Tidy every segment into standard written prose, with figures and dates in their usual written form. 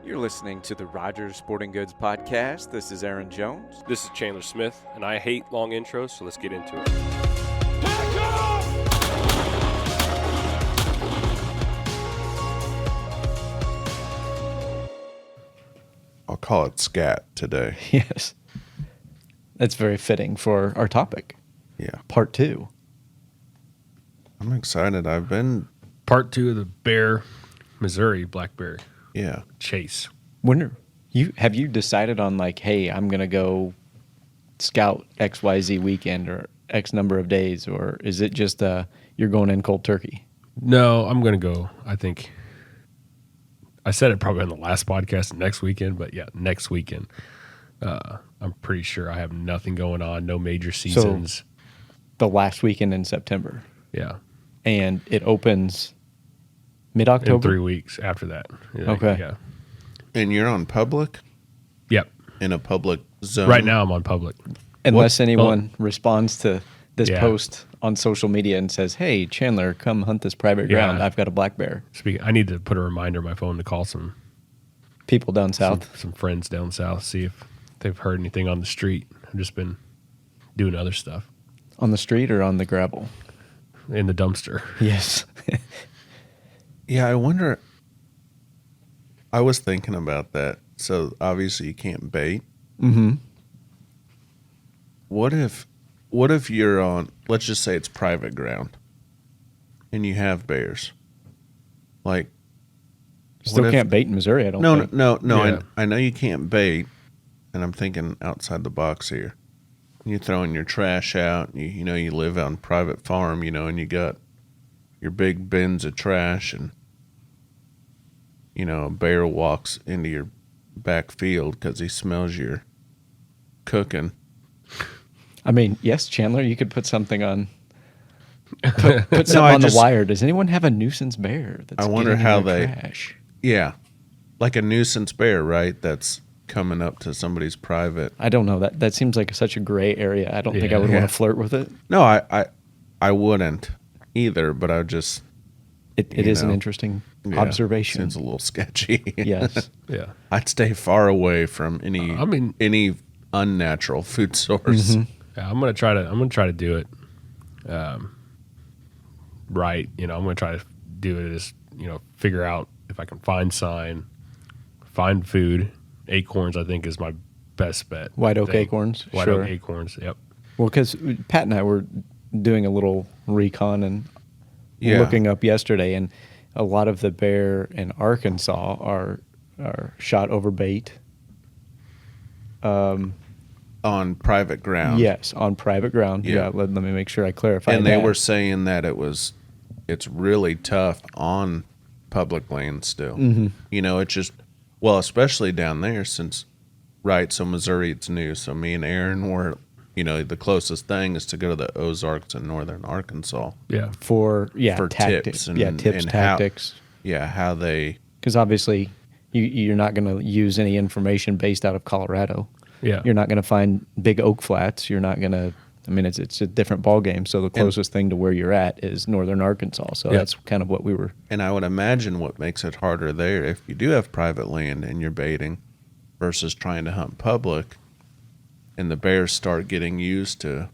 You're listening to the Rogers Sporting Goods Podcast. This is Aaron Jones. This is Chandler Smith, and I hate long intros, so let's get into it. I'll call it scat today. Yes. That's very fitting for our topic. Yeah. Part 2. I'm excited. I've been, Part 2 of the Bear, Missouri Black Bear yeah. chase. Have you decided on like, hey, I'm going to go scout XYZ weekend or X number of days, or is it just you're going in cold turkey? No, I'm going to go, I think. I said it probably on the last podcast next weekend, but yeah, next weekend. I'm pretty sure I have nothing going on, no major seasons. So, the last weekend in September. Yeah. And it opens mid-October? In 3 weeks after that. Yeah, okay. Yeah. And you're on public? Yep. In a public zone? Right now I'm on public. Unless anyone responds to this Yeah. post on social media and says, hey, Chandler, come hunt this private ground. I've got a black bear. I need to put a reminder on my phone to call some People down south. some friends down south, see if they've heard anything on the street. I've just been doing other stuff On the street or on the gravel? in the dumpster. Yes. Yeah, I wonder. I was thinking about that. So obviously you can't bait. Mm-hmm. What if you're on, let's just say it's private ground and you have bears? Like, Still what if- can't bait in Missouri, I don't No, think. no. Yeah. I know you can't bait, and I'm thinking outside the box here. You're throwing your trash out. You live on private farm, and you got your big bins of trash, and a bear walks into your back field because he smells your cooking. I mean, yes, Chandler, you could put something on. Put something on the wire. Does anyone have a nuisance bear? That's I wonder getting in how their they- trash? Yeah, like a nuisance bear, right? That's coming up to somebody's private. I don't know. That seems like such a gray area. I don't think I Yeah. would Yeah. want to flirt with it. No, I wouldn't either, but I would just. It You is an know, interesting Yeah, observation. Seems a little sketchy. Yes. Yeah. I'd stay far away from any unnatural food source. Mm-hmm. Yeah, I'm gonna try to do it, right. I'm gonna try to do it as figure out if I can find sign, find food. Acorns, I think, is my best bet. White oak thing. acorns. White Sure. oak acorns. Yep. Well, because Pat and I were doing a little recon and Yeah. looking up yesterday, and a lot of the bear in Arkansas are shot over bait. On private ground. Yes, on private ground. Yeah. Yeah, let me make sure I clarify And that. they were saying that it's really tough on public land still. Mm-hmm. It's just, well, especially down there since, right, so Missouri, it's new. So me and Aaron were, the closest thing is to go to the Ozarks in northern Arkansas. Yeah. for tips tactics. and- Tips, and how- tactics. Yeah, how they, Because obviously, you're not going to use any information based out of Colorado. Yeah. You're not going to find big oak flats. You're not going to. I mean, it's a different ball game. So the closest thing to where you're at is northern Arkansas. So Yeah. that's kind of what we were. and I would imagine what makes it harder there, if you do have private land and you're baiting versus trying to hunt public, and the bears start getting used to,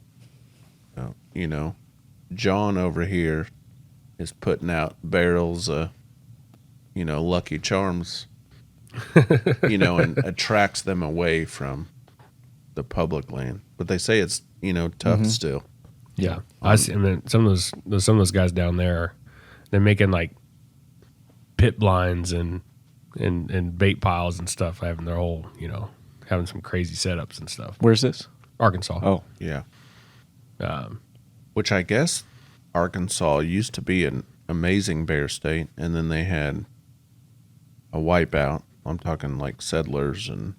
John over here is putting out barrels of, Lucky Charms, and attracts them away from the public land. But they say it's, tough still. Yeah. I see. I mean, some of those guys down there, they're making like pit blinds and bait piles and stuff, having their whole, having some crazy setups and stuff. Where's this? Arkansas. Oh, Yeah. Um, Which I guess Arkansas used to be an amazing bear state, and then they had a wipeout. I'm talking like settlers and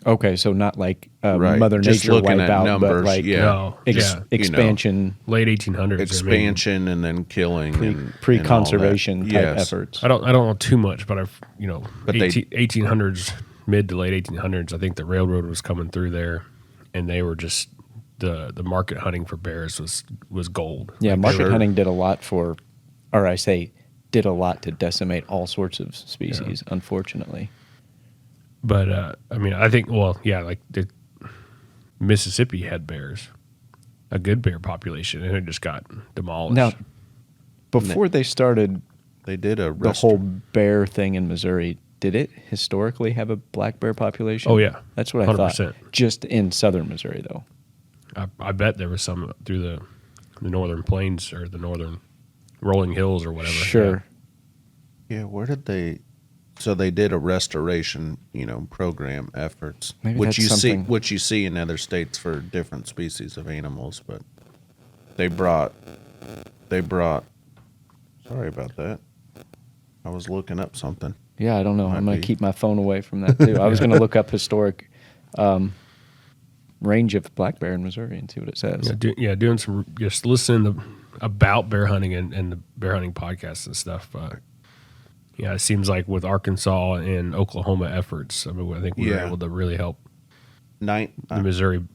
okay. So not like Right. Mother Just Nature looking at wipeout, numbers, but like yeah. No. Yeah. expansion, late 1800s. expansion and then killing and pre-conservation and all type that. Yes. efforts. I don't know too much, but But they- 1800s, mid to late 1800s, I think the railroad was coming through there, and they were just the market hunting for bears was gold. Yeah, Like, market Sure. hunting did a lot to decimate all sorts of species, unfortunately. But I mean, I think like Mississippi had bears, a good bear population, and it just got demolished. Now, before they started They did a the whole bear thing in Missouri, did it historically have a black bear population? Oh, yeah. That's what I 100%. thought. Just in southern Missouri, though. I bet there was some through the northern plains or the northern rolling hills or whatever. Sure. Yeah, where did they? So they did a restoration, program efforts, Maybe which that's something. which you see in other states for different species of animals. But they brought. Sorry about that. I was looking up something. Yeah, I don't know. Might I'm going be. to keep my phone away from that, too. I was going to look up historic range of black bear in Missouri and see what it says. Doing some, just listening about bear hunting and the bear hunting podcasts and stuff. It seems like with Arkansas and Oklahoma efforts, I think we were able to really help the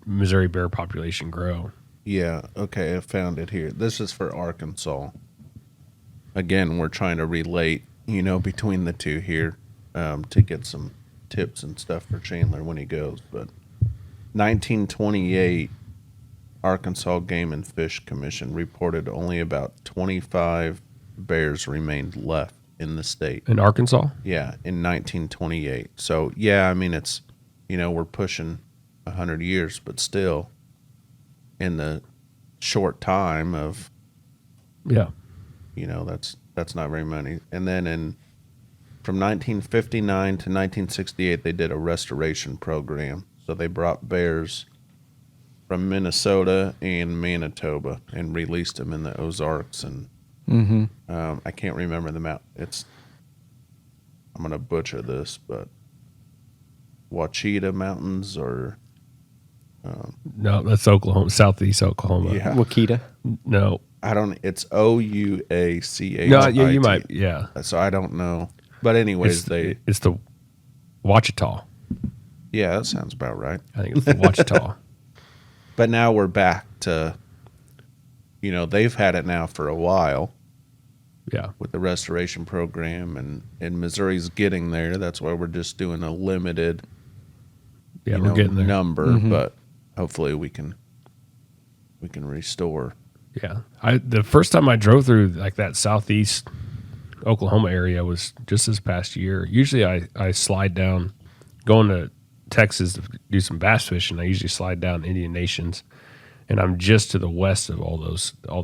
Missouri bear population grow. Yeah, okay, I found it here. This is for Arkansas. Again, we're trying to relate, between the two here to get some tips and stuff for Chandler when he goes. But 1928, Arkansas Game and Fish Commission reported only about 25 bears remained left in the state. In Arkansas? Yeah, in 1928. So, yeah, I mean, it's, we're pushing 100 years, but still, in the short time of, that's not very many. And then from 1959 to 1968, they did a restoration program. So they brought bears from Minnesota and Manitoba and released them in the Ozarks. And I can't remember the map. I'm going to butcher this, but Ouachita Mountains or... no, that's Oklahoma, southeast Oklahoma. Yeah. Wakita? No. It's Ouachita. No, yeah, you might, yeah. So I don't know. But anyways, it's the Ouachita. Yeah, that sounds about right. I think it's the Ouachita. But now we're back to, they've had it now for a while. Yeah. With the restoration program, and Missouri's getting there. That's why we're just doing a limited, we're getting there. number, but hopefully we can restore. Yeah. The first time I drove through like that southeast Oklahoma area was just this past year. Usually I slide down, going to Texas to do some bass fishing. I usually slide down Indian Nations, and I'm just to the west of all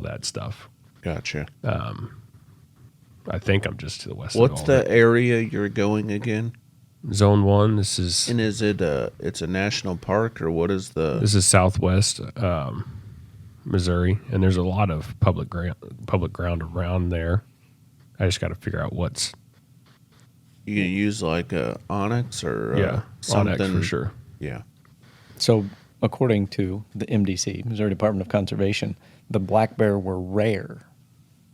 that stuff. Gotcha. I think I'm just to the west. What's of all the area you're going again? Zone 1. This is. And is it it's a national park, or what is the? This is Southwest Missouri, and there's a lot of public ground around there. I just got to figure out what's. You can use like a onyx or something onyx for sure. Yeah. So, according to the MDC, Missouri Department of Conservation, the black bear were rare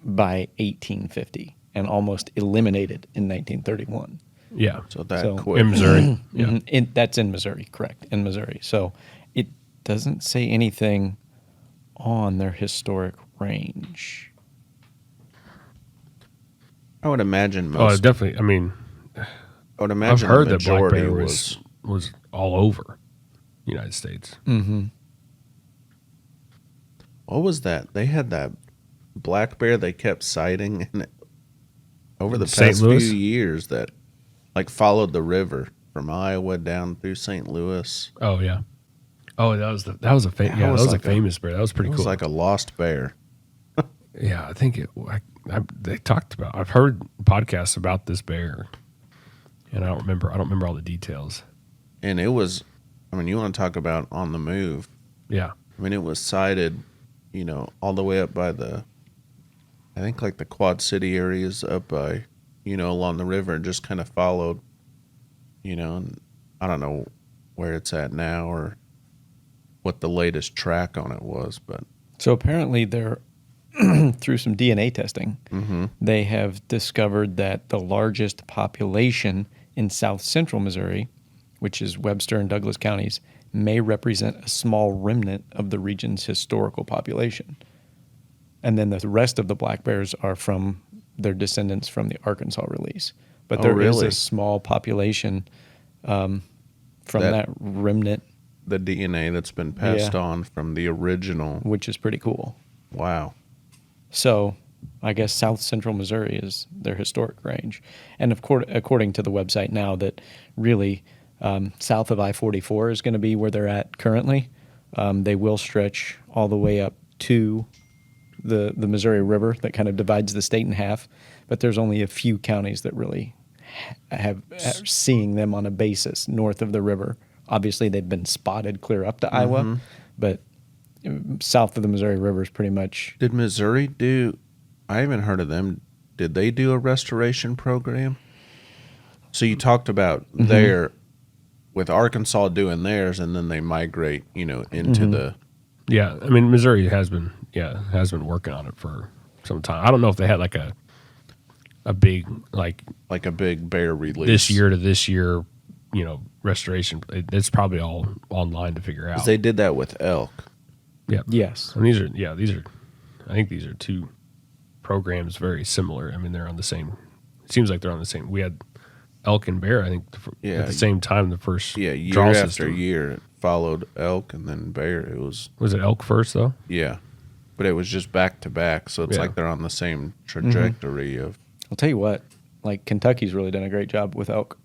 by 1850 and almost eliminated in 1931. Yeah. So quick. In Missouri. Yeah. That's in Missouri, correct, in Missouri. So it doesn't say anything on their historic range. I would imagine Oh, most. definitely. I mean, I would I've imagine heard the that black majority bear was all over the United States. Mm-hmm. What was that? They had that black bear they kept sighting over the St. past Louis? few years that like followed the river from Iowa down through St. Louis. Oh yeah. Oh, that was a famous bear. That was pretty It cool. was like a lost bear. Yeah, I think they talked about. I've heard podcasts about this bear, and I don't remember all the details. And it was, I mean, you want to talk about on the move. Yeah, I mean, it was sighted, all the way up by I think like the Quad City areas up by, along the river, and just kind of followed, and I don't know where it's at now or what the latest track on it was, but. So apparently they're, through some DNA testing, they have discovered that the largest population in south central Missouri, which is Webster and Douglas counties, may represent a small remnant of the region's historical population. And then the rest of the black bears are from their descendants from the Arkansas release. But there is really? a small population from That- that remnant, The DNA that's been passed on from the original. which is pretty cool. Wow. So I guess South Central Missouri is their historic range. And according to the website now, that really south of I-44 is going to be where they're at currently. They will stretch all the way up to the Missouri River that kind of divides the state in half. But there's only a few counties that really have seeing them on a basis north of the river. Obviously, they've been spotted clear up to Iowa, but south of the Missouri River is pretty much. Did Missouri do? I haven't heard of them. Did they do a restoration program? So you talked about their, with Arkansas doing theirs, and then they migrate, into the. Yeah, I mean Missouri has been working on it for some time. I don't know if they had like a big like a big bear release this year to this year, restoration. It's probably all online to figure out. 'Cause they did that with elk. Yeah. Yes. And I think these are two programs very similar. I mean, they're on the same. It seems like they're on the same. We had elk and bear, I think, at the same time. The first year draw after system. year, it followed elk and then bear. It was it elk first though? yeah, but it was just back to back, so it's Yeah. like they're on the same trajectory of. I'll tell you what, like Kentucky's really done a great job with elk.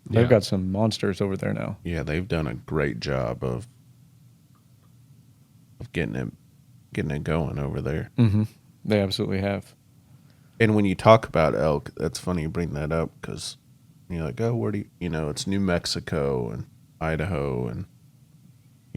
They've Yeah. got some monsters over there now. Yeah, they've done a great job of getting it going over there. Mm-hmm. They absolutely have. And when you talk about elk, that's funny you bring that up because you're like, oh, where do it's New Mexico and Idaho and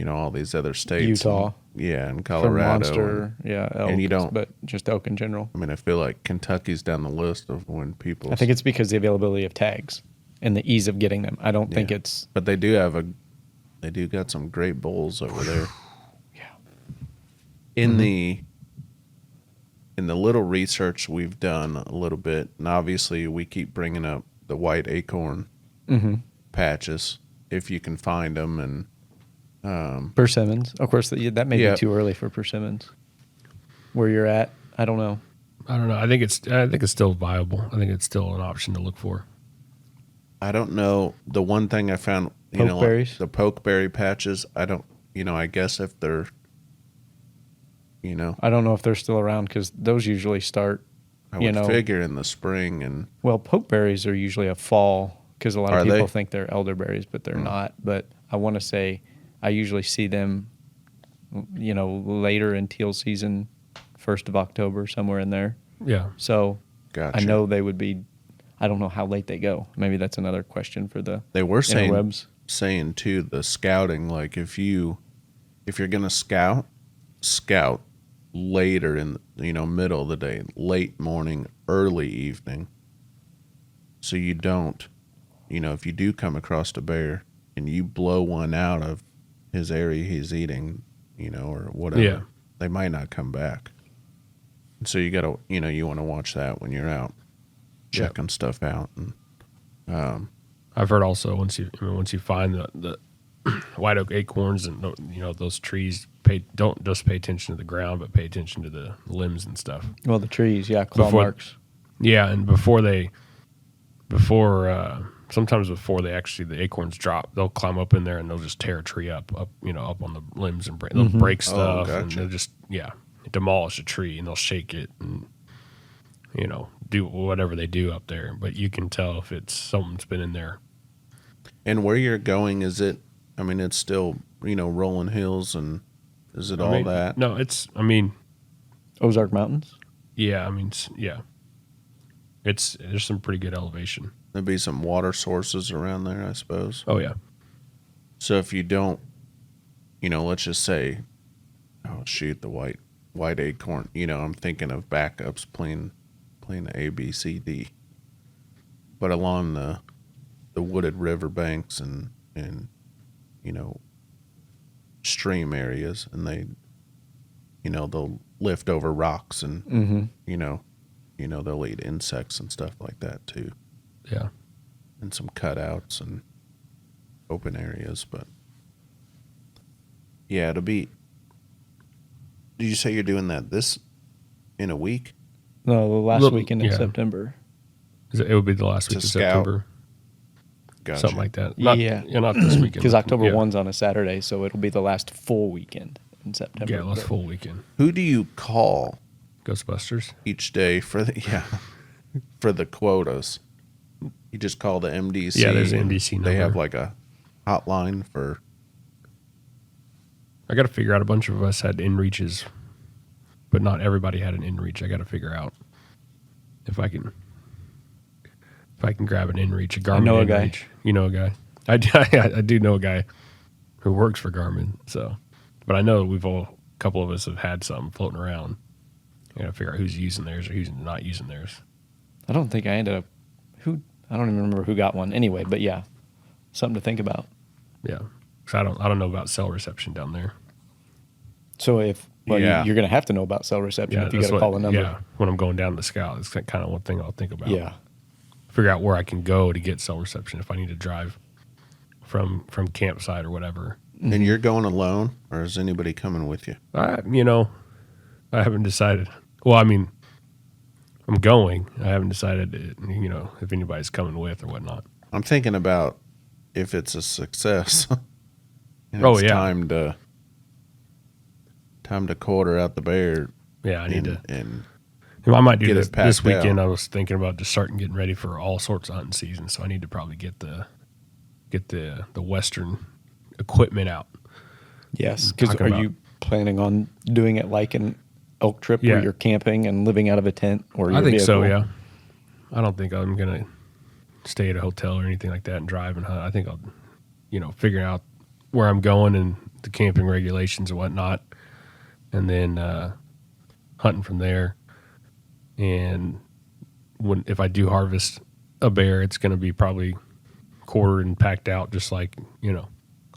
all these other states, Utah. and For Colorado. monster, elk, and you don't- but just elk in general. I mean, I feel like Kentucky's down the list of when people. I think it's because the availability of tags and the ease of getting them. I don't think Yeah. it's. But they do got some great bulls over there. Yeah. In the little research we've done a little bit, and obviously we keep bringing up the white acorn patches if you can find them, and Persimmons. Of course, that may be too early for persimmons. Where you're at, I don't know. I don't know. I think it's still viable. I think it's still an option to look for. I don't know. The one thing I found, Pokeberries? the pokeberry patches. I don't, I guess if they're, I don't know if they're still around because those usually start. I would figure in the spring and. Well, pokeberries are usually a fall because a lot of Are people they? think they're elderberries, but they're not. But I want to say I usually see them, later in teal season, 1st of October, somewhere in there. Yeah. So Gotcha. I know they would be. I don't know how late they go. Maybe that's another question for the They were interwebs. saying too, the scouting, like if you're gonna scout later in middle of the day, late morning, early evening, so you don't, if you do come across a bear and you blow one out of his area he's eating, or whatever, Yeah. they might not come back. And so you gotta, you want to watch that when you're out checking stuff out. And I've heard also once you find the white oak acorns and those trees, don't just pay attention to the ground, but pay attention to the limbs and stuff. Well, the trees, claw Before- marks. Yeah, and sometimes before the acorns drop, they'll climb up in there and they'll just tear a tree up on the limbs and they'll break stuff and gotcha. they'll just demolish a tree and they'll shake it and do whatever they do up there. But you can tell if it's something's been in there. And where you're going, is it? I mean, it's still rolling hills, and is it all that? No, Ozark Mountains. yeah. Yeah. There's some pretty good elevation. There'd be some water sources around there, I suppose. Oh yeah. So if you don't, let's just say, oh shoot, the white acorn. I'm thinking of backups playing A, B, C, D. But along the wooded riverbanks and stream areas, and they they'll lift over rocks and they'll eat insects and stuff like that too, Yeah. and some cutouts and open areas. But yeah, it'll be. Did you say you're doing that in a week? No, the last Little- weekend in yeah. September. It would be the last week of scout. September. Gotcha. something like that. Not, Yeah. not this weekend. Because October yeah. 1's on a Saturday, so it'll be the last full weekend in September. Yeah, last But full weekend. Who do you call Ghostbusters. each day for for the quotas? You just call the MDC. Yeah, there's an and MDC They have number. like a hotline for. I got to figure out. A bunch of us had in-reaches, but not everybody had an in-reach. I got to figure out if I can grab an in-reach. A Garmin know a guy. in-reach. You know a guy. I do know a guy who works for Garmin. So, but I know a couple of us have had some floating around. I got to figure out who's using theirs or who's not using theirs. I don't think I ended up. I don't even remember who got one anyway, but yeah, something to think about. Yeah, because I don't know about cell reception down there. So you're Yeah. going to have to know about cell reception if you got that's to call a number. Yeah, when I'm going down the Scout, it's kind of one thing I'll think about. Yeah. Figure out where I can go to get cell reception if I need to drive from campsite or whatever. And you're going alone, or is anybody coming with you? I haven't decided. Well, I mean, I'm going. I haven't decided, if anybody's coming with or whatnot. I'm thinking about if it's a success. and Oh, it's yeah. Time to quarter out the bear. Yeah, I need to. And I might do get this it packed this weekend. out. I was thinking about just starting getting ready for all sorts of hunting season. So I need to probably get the Western equipment out. Yes. Because Talking are about- you planning on doing it like an elk trip Yeah. where you're camping and living out of a tent or your I think so. vehicle? Yeah. I don't think I'm gonna stay at a hotel or anything like that and drive and hunt. I think I'll, figure out where I'm going and the camping regulations and whatnot, and then hunting from there. And if I do harvest a bear, it's going to be probably quartered and packed out, just like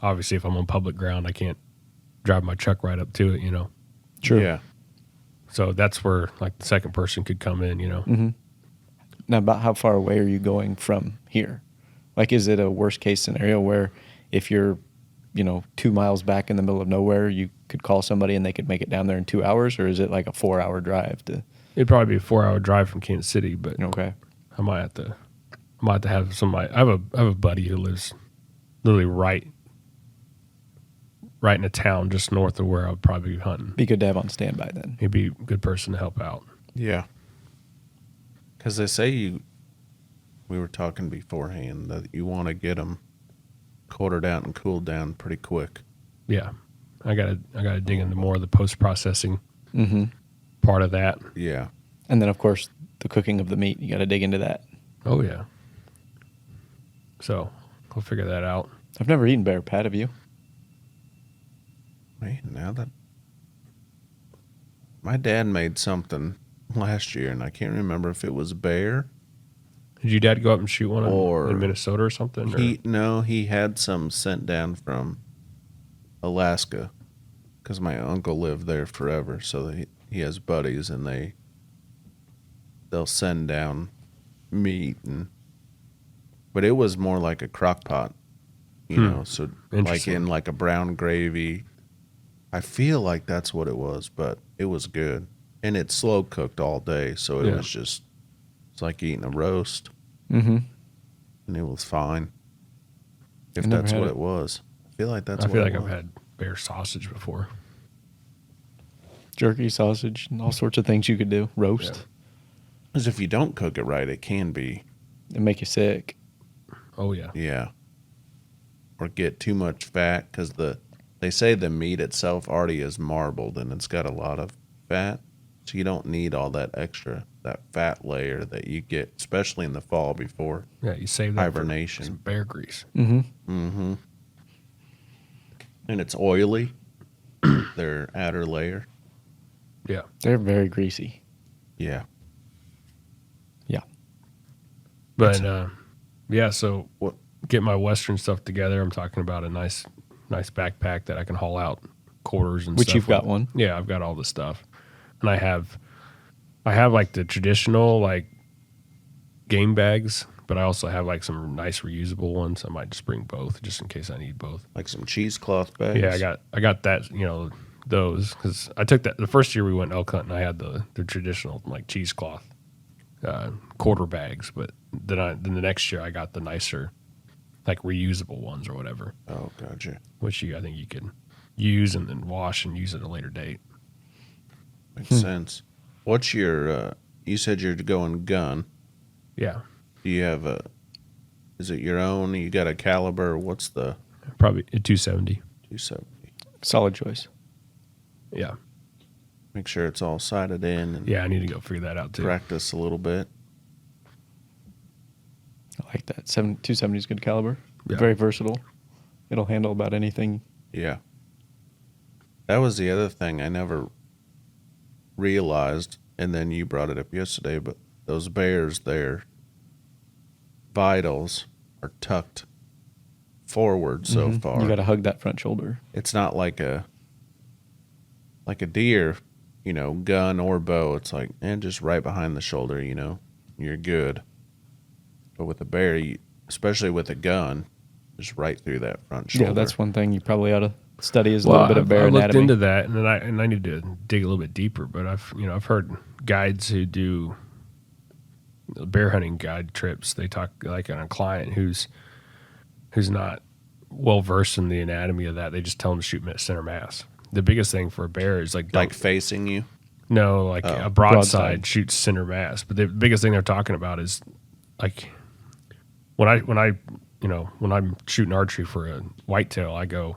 obviously if I'm on public ground, I can't drive my truck right up to it. Sure. Yeah. So that's where like the second person could come in. Mm-hmm. Now, about how far away are you going from here? Like, is it a worst case scenario where if you're, 2 miles back in the middle of nowhere, you could call somebody and they could make it down there in 2 hours? Or is it like a 4-hour drive to? It'd probably be a 4-hour drive from Kansas City, but Okay. I might have to have somebody. I have a buddy who lives literally right in a town just north of where I would probably be hunting. Be good to have on standby then. He'd be a good person to help out. Yeah. Because they say we were talking beforehand that you want to get them quartered out and cooled down pretty quick. Yeah, I gotta dig into more of the post processing Mm-hmm. part of that. Yeah. And then, of course, the cooking of the meat. You got to dig into that. Oh yeah. So I'll figure that out. I've never eaten bear, Pat. Have you? Man, now that my dad made something last year, and I can't remember if it was bear. Did your dad go up and shoot one Or in Minnesota or something? He had some sent down from Alaska because my uncle lived there forever. So he has buddies, and they'll send down meat, but it was more like a crock pot, so like Interesting. in like a brown gravy. I feel like that's what it was, but it was good, and it's slow cooked all day, so it Yeah. was just it's like eating a roast, Mm-hmm. and it was fine. If I never that's had what it. it was, I feel like that's. I what feel it like I've was. had bear sausage before. Jerky, sausage, and all sorts of things you could do. Roast. Yeah. Because if you don't cook it right, it can be, And make you sick. Oh yeah. yeah, or get too much fat because they say the meat itself already is marbled and it's got a lot of fat, so you don't need all that fat layer that you get, especially in the fall before Yeah, you save that for hibernation. some bear grease. Mm-hmm. Mm-hmm. And it's oily, their outer layer. Yeah. They're very greasy. Yeah. Yeah. But yeah, so What? get my Western stuff together. I'm talking about a nice backpack that I can haul out quarters and Which stuff. you've got with. one. Yeah, I've got all the stuff. And I have like the traditional like game bags, but I also have like some nice reusable ones. I might just bring both just in case I need both. Like some cheesecloth bags. Yeah, I got that, those because I took that the first year we went elk hunting. I had the traditional like cheesecloth quarter bags, but then the next year I got the nicer like reusable ones or whatever. Oh, gotcha. Which I think you can use and then wash and use at a later date. Makes sense. What's your? You said you're going gun. Yeah, Do you have a? Is it your own? You got a caliber? What's the probably a 270. 270? Solid choice. Yeah, Make sure it's all sighted in and yeah. I need to go figure that out too. practice a little bit. I like that. 270 is good caliber. Yeah. Very versatile. It'll handle about anything. Yeah. That was the other thing I never realized, and then you brought it up yesterday, but those bears, their vitals are tucked forward so far. You got to hug that front shoulder. It's not like a deer, gun or bow. It's like, just right behind the shoulder, you're good. But with a bear, especially with a gun, just right through that front shoulder. Yeah, that's one thing you probably ought to study is a Well, little bit of bear I looked anatomy. into that, and I need to dig a little bit deeper. But I've heard guides who do bear hunting guide trips. They talk like on a client who's not well versed in the anatomy of that. They just tell them to shoot at center mass. The biggest thing for a bear is like facing you. no, like a broadside shoots center mass. But the biggest thing they're talking about is like when I'm shooting archery for a whitetail, I go,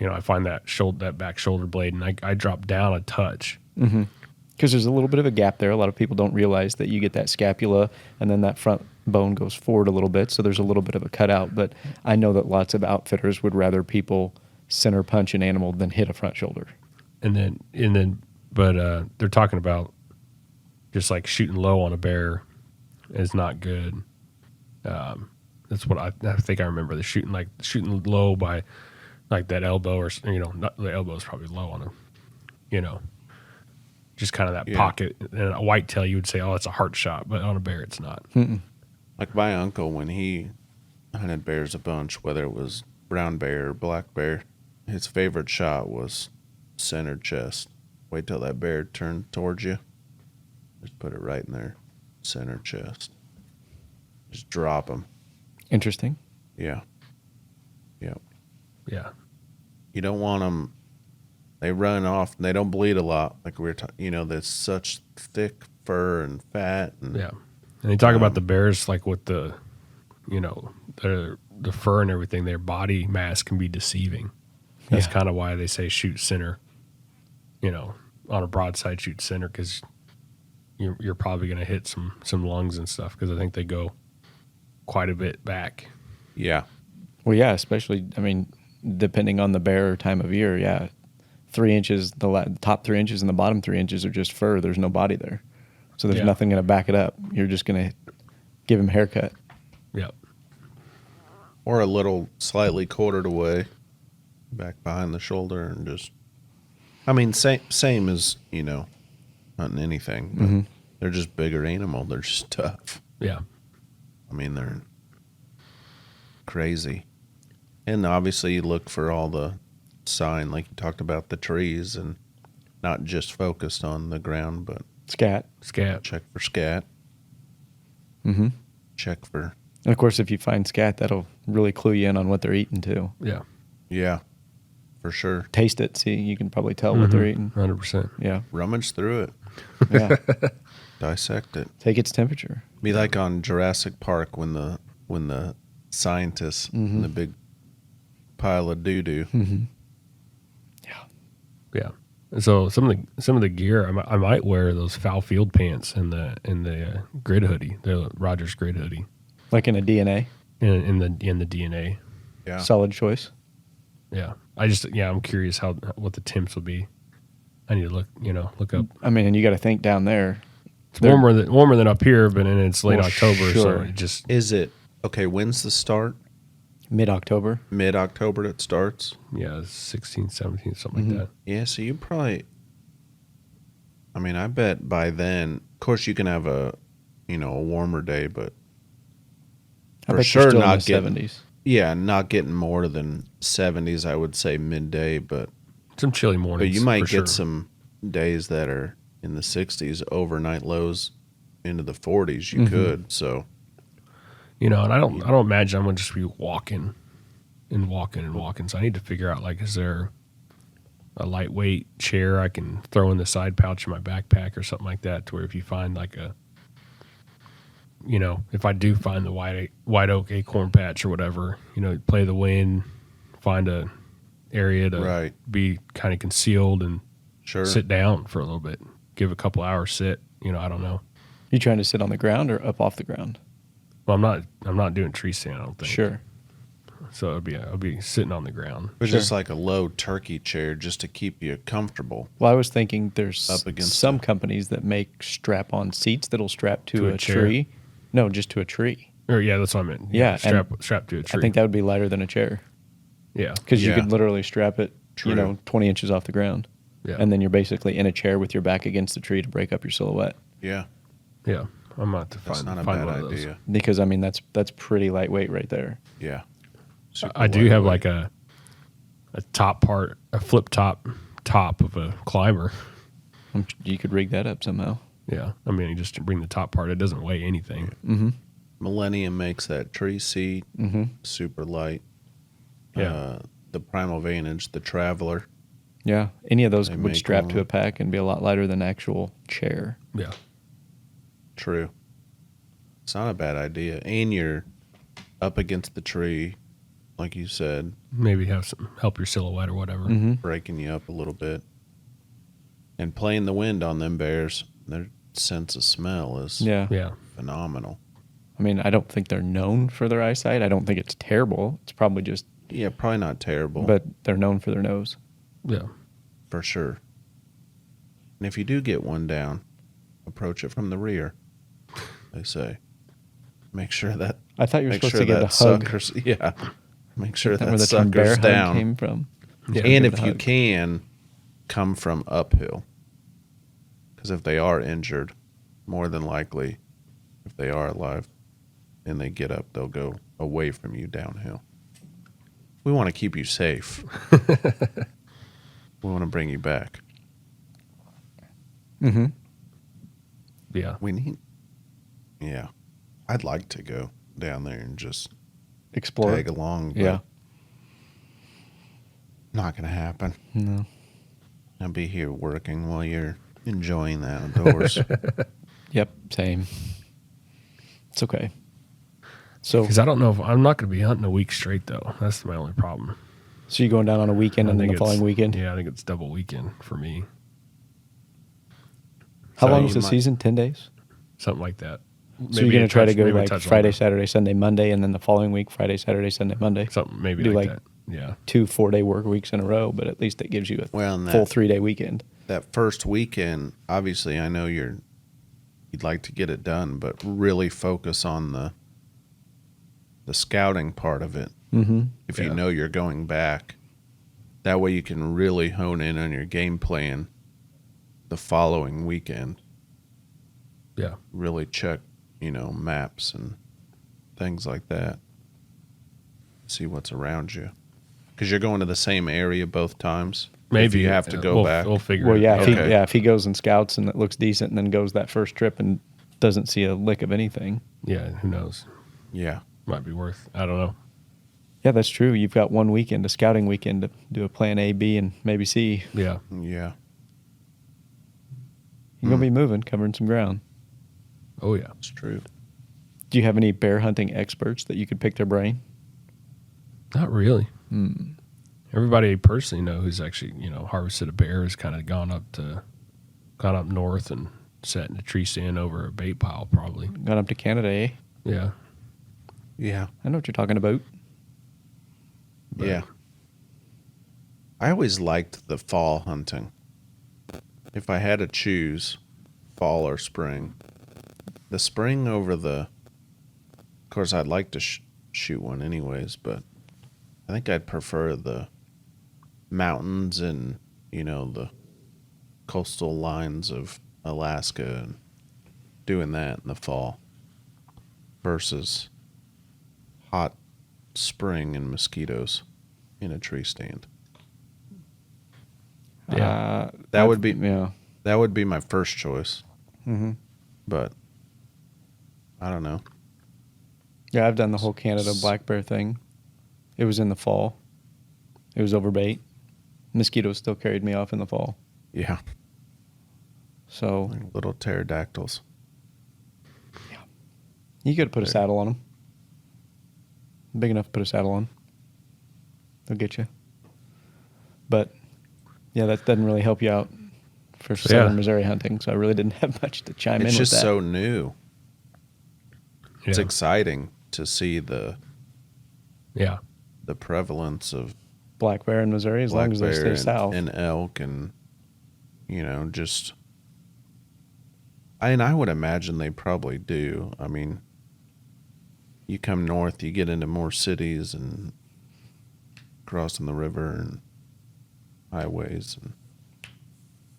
I find that back shoulder blade, and I drop down a touch. Because there's a little bit of a gap there. A lot of people don't realize that you get that scapula and then that front bone goes forward a little bit. So there's a little bit of a cutout. But I know that lots of outfitters would rather people center punch an animal than hit a front shoulder. But they're talking about just like shooting low on a bear is not good. That's what I think I remember. The shooting low by like that elbow, or not the elbow is probably low on a, just kind of that pocket. And a whitetail, you would say, oh, it's a heart shot, but on a bear, it's not. Like my uncle, when he hunted bears a bunch, whether it was brown bear or black bear, his favorite shot was center chest. Wait till that bear turned towards you. Just put it right in there, center chest. Just drop them. Interesting. Yeah. Yeah. Yeah. You don't want them. They run off. And they don't bleed a lot. Like we were talking, there's such thick fur and fat. And, Yeah. And they talk about the bears, like with the fur and everything, their body mass can be deceiving. That's kind of why they say shoot center, on a broadside shoot center, because you're probably going to hit some lungs and stuff, because I think they go quite a bit back. Yeah. Well, yeah, especially, depending on the bear or time of year, yeah. 3 inches, the top 3 inches and the bottom 3 inches are just fur. There's no body there. So there's nothing going to back it up. You're just going to give him a haircut. Yep. Or a little slightly quartered away, back behind the shoulder, and just, same as, hunting anything. But they're just bigger animal. They're just tough. Yeah. They're crazy. And obviously you look for all the sign, like you talked about the trees, and not just focused on the ground, but Scat. check for scat. Check for... And, of course, if you find scat, that'll really clue you in on what they're eating, too. Yeah. Yeah, for sure. Taste it. See, you can probably tell what they're eating. 100%. Yeah. Rummage through it. Yeah. Dissect it. Take its temperature. Be like on Jurassic Park when the scientists in the big pile of doo-doo. Yeah. Yeah. So some of the gear, I might wear those foul field pants and the grid hoodie, the Rogers grid hoodie, Like in a DNA. in the DNA. Yeah. Solid choice. Yeah. I'm curious what the temps will be. I need to look up. And you got to think down there. It's warmer than up here, but it's late Well, October, so sure. it just Is it... Okay, when's the start? Mid-October. Mid-October it starts? 16, 17, something like that. Yeah, so you probably... I bet by then... Of course, you can have a warmer day, but... I For bet sure you're still not in the getting... 70s. Yeah, not getting more than 70s, I would say midday, but Some chilly mornings. you might for get sure. some days that are in the 60s, overnight lows into the 40s. You could, so... And I don't imagine I'm gonna just be walking and walking and walking. So I need to figure out, like, is there a lightweight chair I can throw in the side pouch of my backpack or something like that, to where if you find like if I do find the white oak acorn patch or whatever, play the wind, find a area to be kind of concealed and sit down for a little bit, give a couple hours sit. I don't know. You trying to sit on the ground or up off the ground? Well, I'm not doing tree stand, I don't think. Sure. So I'll be sitting on the ground. But just like a low turkey chair just to keep you comfortable. Well, I was thinking there's Up against some companies that make strap-on seats that'll strap to a chair? tree. No, just to a tree. Or yeah, that's what I meant. Yeah, strap to a tree. I think that would be lighter than a chair Yeah. because you Yeah. could literally strap it, True. 20 inches off the ground. Yeah. And then you're basically in a chair with your back against the tree to break up your silhouette. Yeah. Yeah. I'm about to That's find not a find bad one of those. idea. Because I mean that's pretty lightweight right there. Yeah. Super I do have lightweight. like a top part, a flip top of a climber. You could rig that up somehow. Yeah. I mean, you just bring the top part. It doesn't weigh anything. Mm-hmm. Millennium makes that tree seat super light. Yeah. The Primal Vantage, the Traveler. Yeah, any of those They would make strap to them. a pack and be a lot lighter than an actual chair. Yeah. True. It's not a bad idea. And you're up against the tree, like you said, Maybe have some help your silhouette or whatever. Mm-hmm. breaking you up a little bit. And playing the wind on them bears, their sense of smell is Yeah. Yeah. phenomenal. I mean, I don't think they're known for their eyesight. I don't think it's terrible. It's probably just, Yeah, probably not terrible, but they're known for their nose. Yeah. for sure. And if you do get one down, approach it from the rear, they say. Make sure that I thought you were make supposed sure to get a that hug. sucker's yeah. Make sure Is that that where the term bear sucker's hug down. came from? Yeah. And Give it if a you hug. can, come from uphill. Because if they are injured, more than likely, if they are alive and they get up, they'll go away from you downhill. We want to keep you safe. We want to bring you back. Mm-hmm. Yeah. We need, yeah. I'd like to go down there and just Explore. tag along. But Yeah. not going to happen. No. I'll be here working while you're enjoying the outdoors. Yep. Same. It's okay. So, Because I don't know if I'm not going to be hunting a week straight, though. That's my only problem. so you going down on a weekend I and then think the following it's- weekend? Yeah, I think it's double weekend for me. How So long you is the might- season? 10 days? Something like that. So you're going to try to go maybe a like touch Friday, longer. Saturday, Sunday, Monday, and then the following week, Friday, Saturday, Sunday, Monday. Something maybe Do like like- that. Yeah. 2 4-day work weeks in a row, but at least it gives you a Well, and full that, 3-day weekend. that first weekend, obviously, I know you'd like to get it done, but really focus on the scouting part of it. Mm-hmm. If you Yeah. know you're going back, that way you can really hone in on your game plan the following weekend. Yeah. Really check, maps and things like that. See what's around you. Because you're going to the same area both times. Maybe If you have to go we'll, back. We'll figure Well, it yeah, out. Okay. if he goes and scouts and it looks decent and then goes that first trip and doesn't see a lick of anything. Yeah, who knows? Yeah. Might be worth. I don't know. Yeah, that's true. You've got one weekend, a scouting weekend, to do a plan A, B, and maybe C. Yeah. Yeah. You're going to be moving, covering some ground. Oh, yeah. It's true. Do you have any bear hunting experts that you could pick their brain? Not really. Hmm. Everybody I personally know who's actually, harvested a bear has kind of gone up north and sat in a tree stand over a bait pile, probably. Gone up to Canada, eh? Yeah. Yeah. I know what you're talking about. But- Yeah. I always liked the fall hunting. If I had to choose fall or spring, the spring over of course, I'd like to shoot one anyways, but I think I'd prefer the mountains and, the coastal lines of Alaska and doing that in the fall versus hot spring and mosquitoes in a tree stand. Yeah. That would be- Yeah. That would be my first choice, Mm-hmm. but I don't know. Yeah, I've done the whole Canada black bear thing. It was in the fall. It was overbait. Mosquitoes still carried me off in the fall. Yeah. So Like little pterodactyls. you could put a saddle on them. Big enough to put a saddle on. They'll get you. But, yeah, that doesn't really help you out for southern Missouri hunting, so I really didn't have much to chime in with that. It's just so new. It's Yeah. exciting to see the Yeah. prevalence of Black bear in Missouri, as black long as they bear stay south. and elk, and just. I would imagine they probably do. I mean, you come north, you get into more cities and crossing the river and highways, and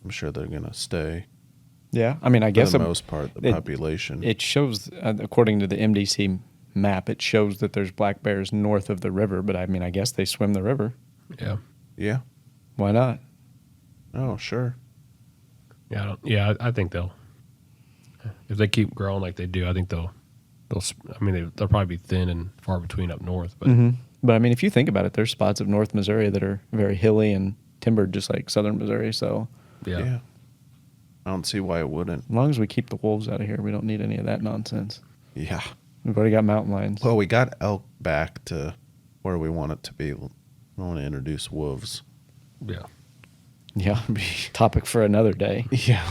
I'm sure they're gonna stay. Yeah, I mean, I guess For the most part, the population. It shows, according to the MDC map, it shows that there's black bears north of the river, but I mean, I guess they swim the river. Yeah. Yeah. Why not? Oh, sure. Yeah. I think they'll. If they keep growing like they do, I think they'll. I mean, they'll probably be thin and far between up north, but. Mm-hmm. But I mean, if you think about it, there's spots of North Missouri that are very hilly and timbered, just like southern Missouri. So Yeah. I don't see why it wouldn't. as long as we keep the wolves out of here, we don't need any of that nonsense. Yeah. We've already got mountain lions. Well, we got elk back to where we want it to be. We want to introduce wolves. Yeah. Yeah, topic for another day. Yeah.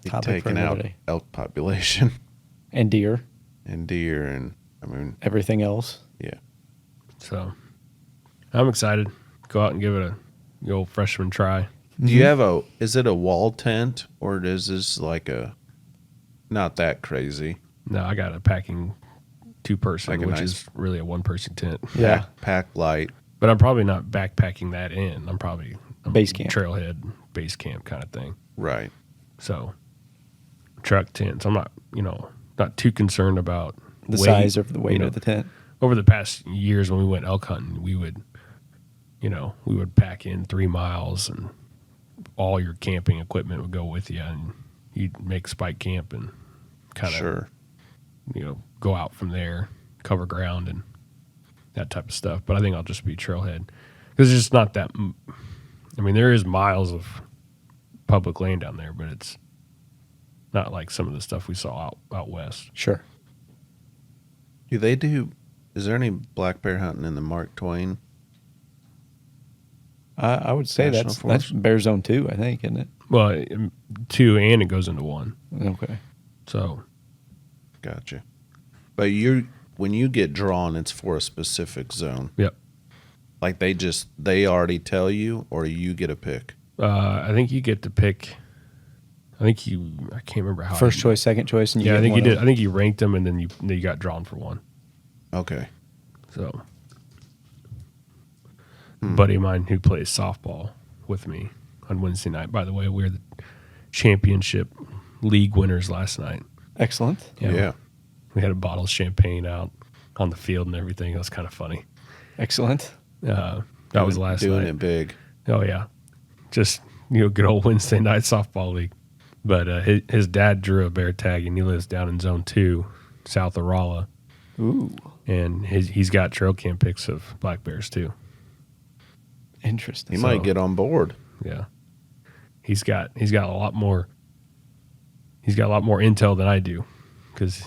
Topic for Taking another out day. elk population And deer, and deer, and I mean, everything else. yeah. So I'm excited. Go out and give it the old freshman try. Do you have is it a wall tent, or is this like not that crazy? No, I got a packing 2-person, Like a which nice- is really a 1-person tent. Yeah. Pack light. But I'm probably not backpacking that in. I'm probably Base camp. trailhead, base camp kind of thing. Right. So truck tents. I'm not, not too concerned about The weight. size of the weight of the tent. Over the past years when we went elk hunting, we would pack in 3 miles and all your camping equipment would go with you, and you'd make spike camp and kind of, Sure. go out from there, cover ground and that type of stuff. But I think I'll just be trailhead because it's just not that. I mean, there is miles of public land down there, but it's not like some of the stuff we saw out west. Sure. Is there any black bear hunting in the Mark Twain? I would say National that's Forest? Bear Zone 2, I think, isn't it? Well, 2 and it goes into 1. Okay. So Gotcha. But when you get drawn, it's for a specific zone. yep. Like they already tell you, or you get a pick. I think you get to pick. I can't remember how. First choice, second choice, and you Yeah, get I think you one did. of- I think you ranked them, and then you got drawn for 1. Okay. So, a buddy of mine who plays softball with me on Wednesday night. By the way, we were the championship league winners last night. Excellent. Yeah. We had a bottle of champagne out on the field and everything. It was kind of funny. Excellent. That was last doing night. it big. Oh yeah, just good old Wednesday night softball league. But his dad drew a bear tag, and he lives down in Zone 2, south of Rolla. Ooh, And he's got trail cam pics of black bears too. interesting. He might get on board. Yeah, he's got a lot more. He's got a lot more intel than I do, because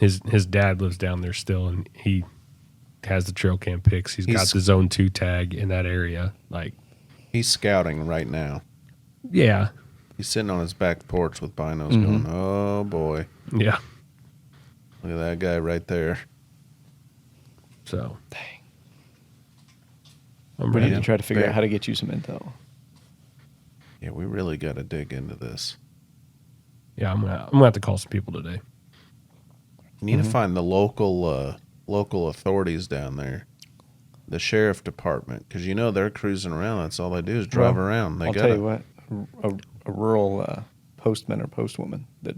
his dad lives down there still, and he has the trail cam pics. He's got the Zone 2 tag in that area. Like, He's scouting right now. yeah, He's sitting on his back porch with binos going, oh boy. yeah. Look at that guy right there. So Dang. I'm We ready. need to try to figure Bear. out how to get you some intel. Yeah, we really got to dig into this. Yeah, I'm gonna have to call some people today. You need to find the local authorities down there, the sheriff department, because they're cruising around. That's all they do is drive Well, around. I'll tell you what, a rural postman or postwoman that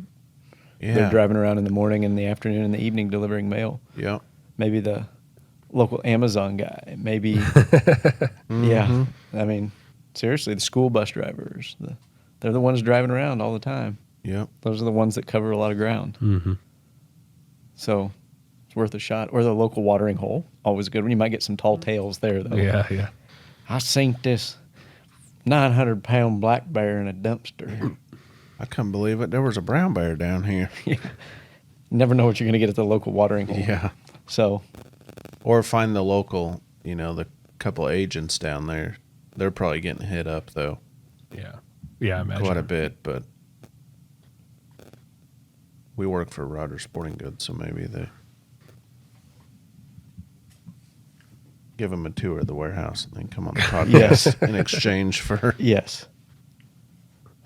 they're driving around in the morning, in the afternoon, and the evening delivering mail. Yeah. Maybe the local Amazon guy. Maybe, yeah. I mean, seriously, the school bus drivers. They're the ones driving around all the time. Yep. Those are the ones that cover a lot of ground. Mm-hmm. So It's worth a shot. Or the local watering hole, always a good one. You might get some tall tales there, though. Yeah. I seen this 900-pound black bear in a dumpster. I couldn't believe it. There was a brown bear down here. Never know what you're going to get at the local watering hole. Yeah. So, Or find the local, the couple agents down there. They're probably getting hit up, though. Yeah. Yeah, I imagine. Quite a bit, but we work for Rogers Sporting Goods, so maybe they give them a tour of the warehouse and then come on the podcast Yes. in exchange for. yes.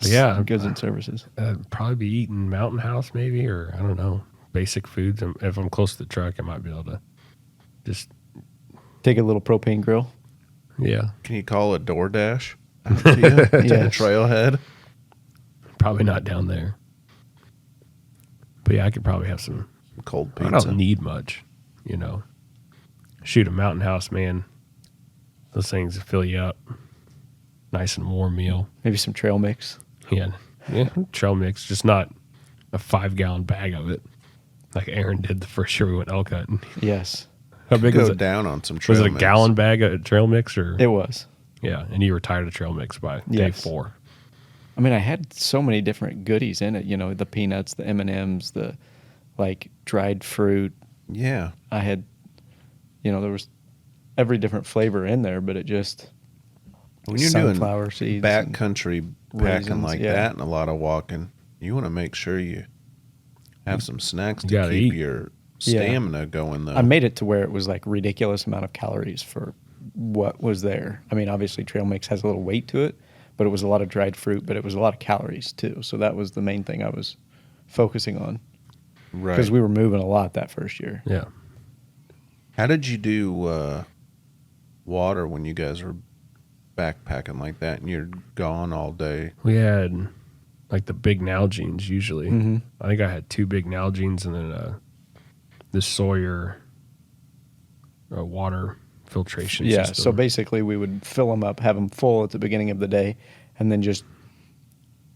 Yeah. Goods and services. Probably be eating Mountain House maybe, or I don't know, basic foods. If I'm close to the truck, I might be able to just. Take a little propane grill. Yeah. Can you call a DoorDash out to you to the Yes. trailhead? Probably not down there. But yeah, I could probably have some. Cold pizza. I don't need much, Shoot, a Mountain House, man. Those things fill you up. Nice and warm meal. Maybe some trail mix. Yeah. Trail mix, just not a 5-gallon bag of it, like Aaron did the first year we went elk hunting. Yes. How big Go was it? down on some trail Was it a mix. gallon bag of trail mix, or It was. yeah? And you were tired of trail mix by day Yes. 4. I mean, I had so many different goodies in it. The peanuts, the M&Ms, the dried fruit. Yeah. I had, there was every different flavor in there, but it just When you're sunflower doing seeds, backcountry packing raisins, like yeah. that and a lot of walking, you want to make sure you have some snacks You to gotta keep eat. your Yeah. stamina going, though. I made it to where it was like ridiculous amount of calories for what was there. I mean, obviously trail mix has a little weight to it, but it was a lot of dried fruit, but it was a lot of calories too. So that was the main thing I was focusing on Right. because we were moving a lot that first year. Yeah. How did you do water when you guys were backpacking like that and you're gone all day? We had like the big Nalgene's usually. Mhm. I think I had 2 big Nalgene's and then this Sawyer water filtration Yeah. system. So basically we would fill them up, have them full at the beginning of the day, and then just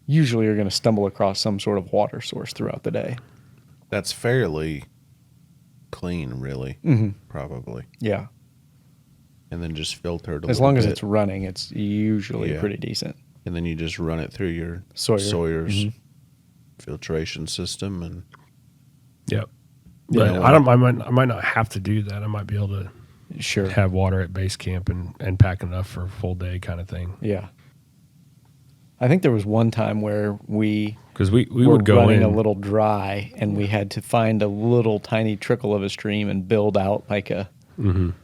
usually you're going to stumble across some sort of water source throughout the day. That's fairly clean, really, Mhm. probably. Yeah. And then just filter it a As little long as bit. it's running, it's usually Yeah. pretty decent. And then you just run it through your Sawyer. Sawyer's Mhm. filtration system. And Yep. Yeah. But I might not have to do that. I might be able to Sure. have water at base camp and pack enough for a full day kind of thing. Yeah. I think there was one time where we Because we were would go running in a little dry, and we had to find a little tiny trickle of a stream and build out like a Mhm.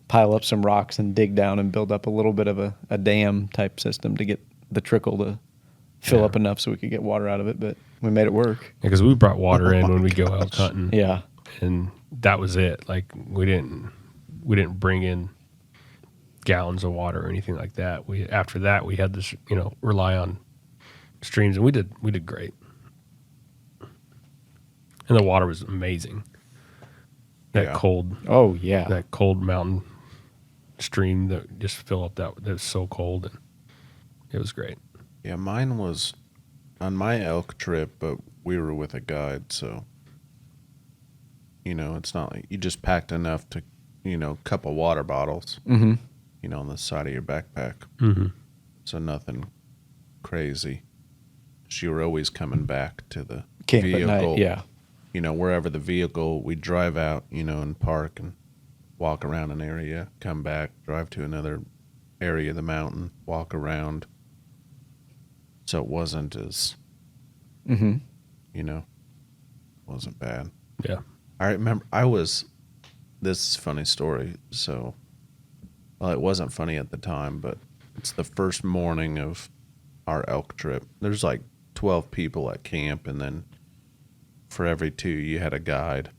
pile up some rocks and dig down and build up a little bit of a dam type system to get the trickle to fill Yeah. up enough so we could get water out of it. But we made it work. because we brought water Oh in my when we go gosh. elk hunting. Yeah. And that was it. Like we didn't bring in gallons of water or anything like that. After that we had to rely on streams, and we did great. And the water was amazing. That Yeah. cold Oh yeah. that cold mountain stream that just fill up that was so cold, and it was great. yeah, mine was on my elk trip, but we were with a guide. So, it's not like you just packed enough to, cup of water bottles, Mm-hmm. on the side of your backpack. Mm-hmm. So nothing crazy. So you were always coming back to the Camp vehicle. at night. Yeah. Wherever the vehicle, we drive out, and park and walk around an area, come back, drive to another area of the mountain, walk around. So it wasn't as, Mm-hmm. wasn't bad. Yeah. I remember this is a funny story. So, well, it wasn't funny at the time, but it's the first morning of our elk trip. There's like 12 people at camp, and then for every 2, you had a guide.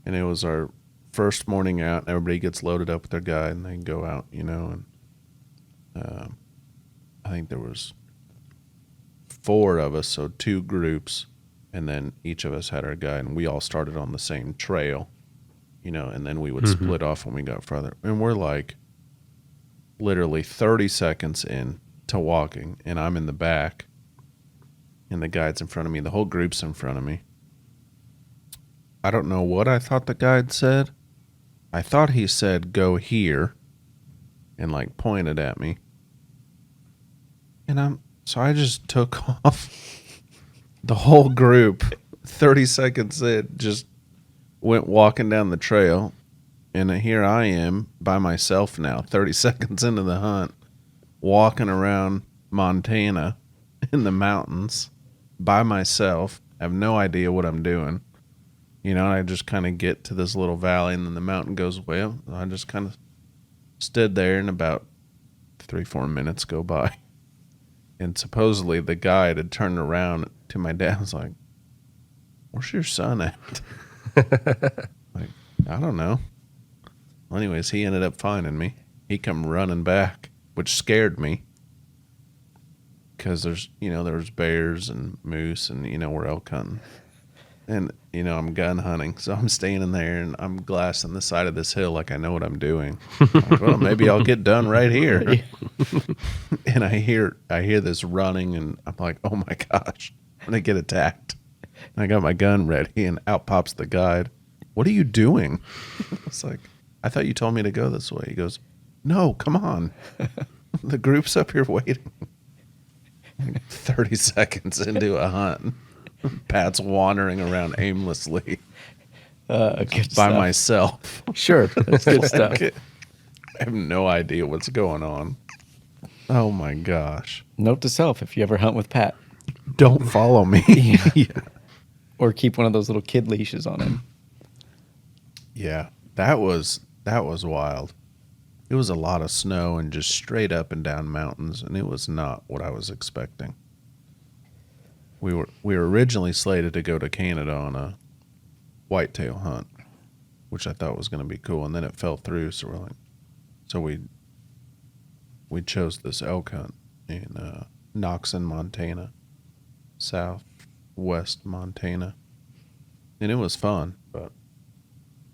And it was our first morning out, and everybody gets loaded up with their guide, and they go out, and I think there was 4 of us, so 2 groups, and then each of us had our guide, and we all started on the same trail, and then we would split off when we got further. And we're like literally 30 seconds in to walking, and I'm in the back, and the guide's in front of me. The whole group's in front of me. I don't know what I thought the guide said. I thought he said, go here, and like pointed at me. And so I just took off. The whole group, 30 seconds in, just went walking down the trail. And here I am by myself now, 30 seconds into the hunt, walking around Montana in the mountains by myself. I have no idea what I'm doing. You know, I just kind of get to this little valley and then the mountain goes away. I just kind of stood there and about 3-4 minutes go by. And supposedly the guide had turned around to my dad and was like, where's your son at? Like, I don't know. Well, anyways, he ended up finding me. He come running back, which scared me. Because there was bears and moose and, we're elk hunting. And, I'm gun hunting. So I'm standing there and I'm glassing the side of this hill like I know what I'm doing. Like, well, maybe I'll get done right here. And I hear this running and I'm like, oh my gosh, I'm going to get attacked. And I got my gun ready and out pops the guide. What are you doing? It's like, I thought you told me to go this way. He goes, no, come on. The group's up here waiting. 30 seconds into a hunt. Pat's wandering around aimlessly by myself. Sure, that's good stuff. I have no idea what's going on. Oh my gosh. Note to self, if you ever hunt with Pat. Don't follow me. Yeah. Or keep one of those little kid leashes on him. Yeah, that was wild. It was a lot of snow and just straight up and down mountains, and it was not what I was expecting. We were originally slated to go to Canada on a whitetail hunt, which I thought was going to be cool, and then it fell through. So we chose this elk hunt in Knoxon, Montana, southwest Montana, and it was fun. But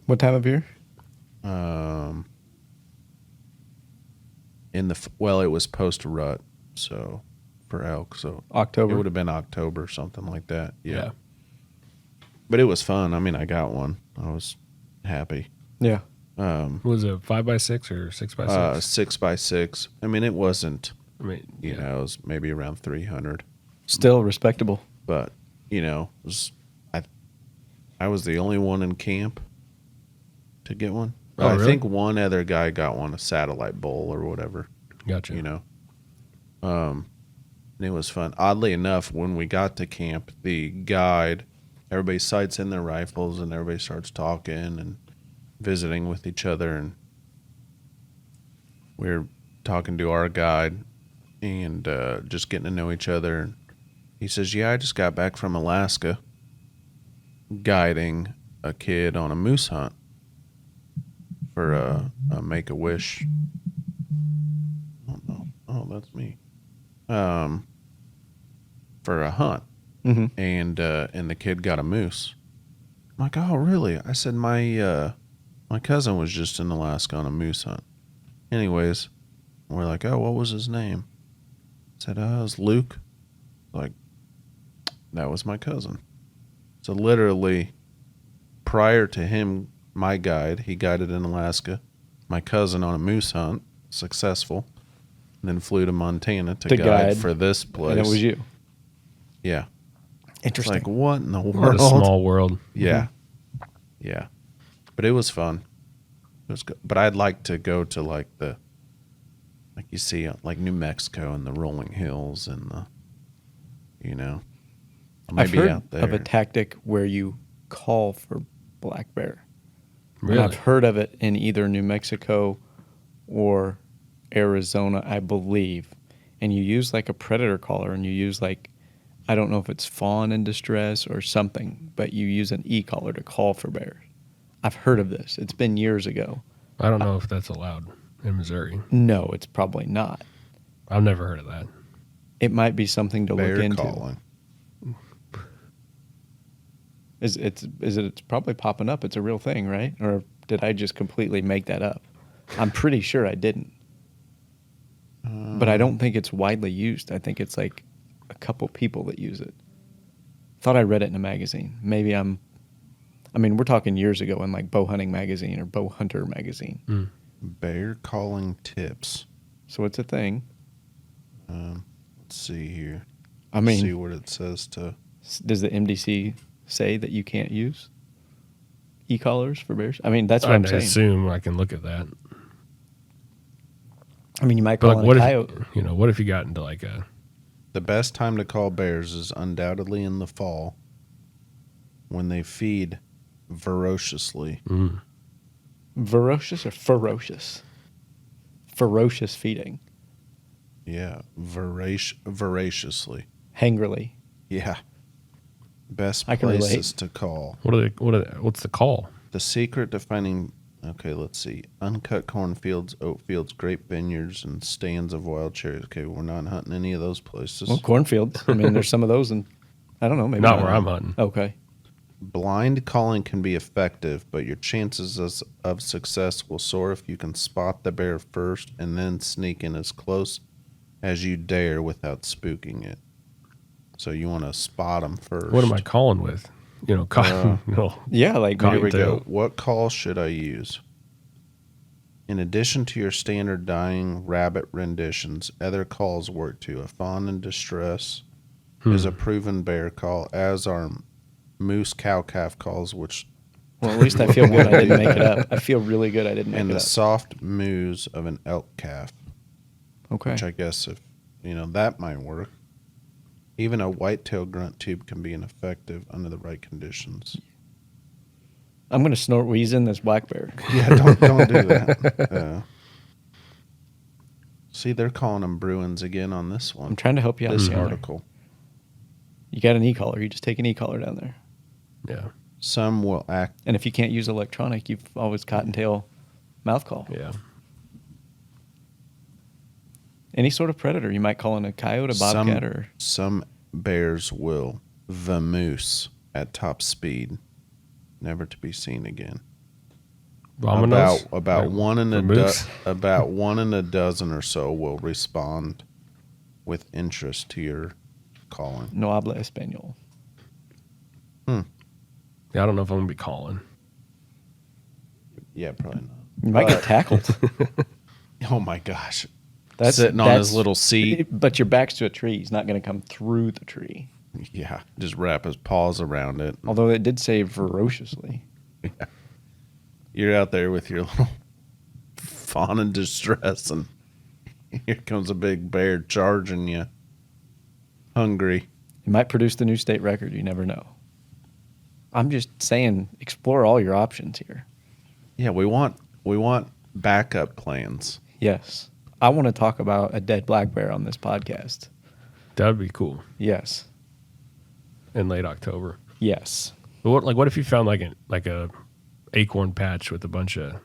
what time of year? It was post rut, so. For elk, so October. It would have been October, something like that. Yeah. But it was fun. I mean, I got one. I was happy. Yeah. Was it 5x6 or 6x6? 6x6. I mean, it wasn't. It was maybe around 300. Still respectable. But I was the only one in camp to get one. Oh, really? I think one other guy got one, a satellite bull or whatever. Gotcha. And it was fun. Oddly enough, when we got to camp, the guide, everybody sights in their rifles and everybody starts talking and visiting with each other. And we're talking to our guide and just getting to know each other. And he says, yeah, I just got back from Alaska guiding a kid on a moose hunt for a Make-A-Wish. Oh, no. Oh, that's me. For a hunt, and the kid got a moose. I'm like, oh, really? I said my cousin was just in Alaska on a moose hunt. Anyways, we're like, oh, what was his name? I said, it was Luke. Like, that was my cousin. So literally, prior to him, my guide, he guided in Alaska. My cousin on a moose hunt, successful. Then flew to Montana to guide for this place. And it was you. Yeah. Interesting. It's like, what in the world? What a small world. Yeah. Yeah. But it was fun. It was good. But I'd like to go to like you see, like New Mexico and the rolling hills and maybe I've heard out there. of a tactic where you call for black bear. Really? And I've heard of it in either New Mexico or Arizona, I believe. And you use like a predator caller and you use like, I don't know if it's fawn in distress or something, but you use an e-collar to call for bears. I've heard of this. It's been years ago. I don't know if that's allowed in Missouri. No, it's probably not. I've never heard of that. It might be something to bear look into. calling. It's probably popping up. It's a real thing, right? Or did I just completely make that up? I'm pretty sure I didn't. But I don't think it's widely used. I think it's like a couple people that use it. Thought I read it in a magazine. Maybe I'm I mean, we're talking years ago in like Bow Hunting Magazine or Bow Hunter Magazine. Bear calling tips. So it's a thing. Let's see here. I mean, see what it says to. Does the MDC say that you can't use e-collars for bears? I mean, that's what I'm I saying. assume I can look at that. I mean, you might But call like, it what a coyote. if what if you got into like a The best time to call bears is undoubtedly in the fall when they feed voraciously. Ferocious or ferocious? Ferocious feeding. Yeah, voraciously. Hangrily. Yeah. Best I can relate. places to call. what's the call? The secret to finding, okay, let's see. Uncut cornfields, oat fields, grape vineyards, and stands of wild cherries. Okay, we're not hunting any of those places. Well, cornfields. I mean, there's some of those, and I don't know. Maybe Not where I'm hunting. Okay. Blind calling can be effective, but your chances of success will soar if you can spot the bear first and then sneak in as close as you dare without spooking it. So you want to spot them first. What am I calling with? Yeah, like Here we Cottontail. go. What call should I use? In addition to your standard dying rabbit renditions, other calls work too. A fawn in distress is a proven bear call, as are moose cow-calf calls, which well, at least I feel good I didn't make it up. I feel really good I didn't make and it the up. soft moos of an elk calf, Okay. which I guess if that might work. Even a whitetail grunt tube can be ineffective under the right conditions. I'm going to snort wheeze in this black bear. Yeah, don't do that. See, they're calling them Bruins again on this one. I'm trying to help you out. This Chandler. article. You got an e-collar. You just take an e-collar down there. Yeah. Some will act. And if you can't use electronic, you've always cottontail mouth call. Yeah. Any sort of predator. You might call in a coyote, a bobcat, or... Some bears will vamoose at top speed, never to be seen again. Vamonos? About Like, one in vamoose? about 1 in a dozen or so will respond with interest to your calling. No habla español. Yeah, I don't know if I'm gonna be calling. Yeah, probably not. You might get tackled. Oh my gosh. That's Sitting on his little seat. But your back's to a tree. He's not going to come through the tree. Yeah, just wrap his paws around it. Although it did say ferociously. Yeah. You're out there with your little fawn in distress, and here comes a big bear charging you. Hungry. It might produce the new state record. You never know. I'm just saying, explore all your options here. Yeah, we want backup plans. Yes. I want to talk about a dead black bear on this podcast. That would be cool Yes. in late October. Yes. But what if you found like a acorn patch with a bunch of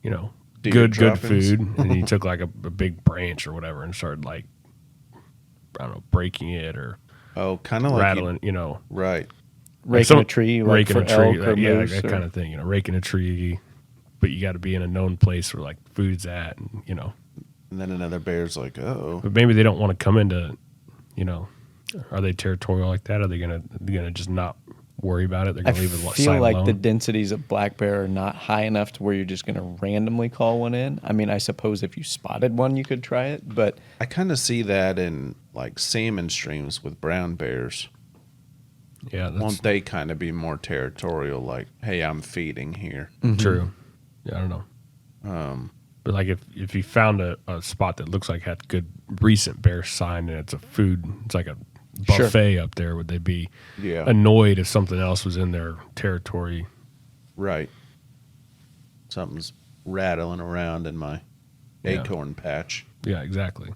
Deer good droppings? food, and you took like a big branch or whatever and started like I don't know, breaking it or Oh, kind of like rattling, right. Raking a tree, like raking for a tree, elk or yeah, moose. that or- kind of thing. Raking a tree, but you got to be in a known place where like food's at, and And then another bear's like, oh. But maybe they don't want to come into, are they territorial like that? Are they gonna just not worry about it? They're I gonna leave it feel side like alone? the densities of black bear are not high enough to where you're just going to randomly call one in. I mean, I suppose if you spotted one, you could try it, but I kind of see that in like salmon streams with brown bears. Yeah, that's Won't they kind of be more territorial? Like, hey, I'm feeding here. true. Yeah, I don't know. But like if you found a spot that looks like had good recent bear sign and it's a food, it's like a Sure. buffet up there, would they be Yeah. annoyed if something else was in their territory? Right. Something's rattling around in my Yeah. acorn patch. Yeah, exactly.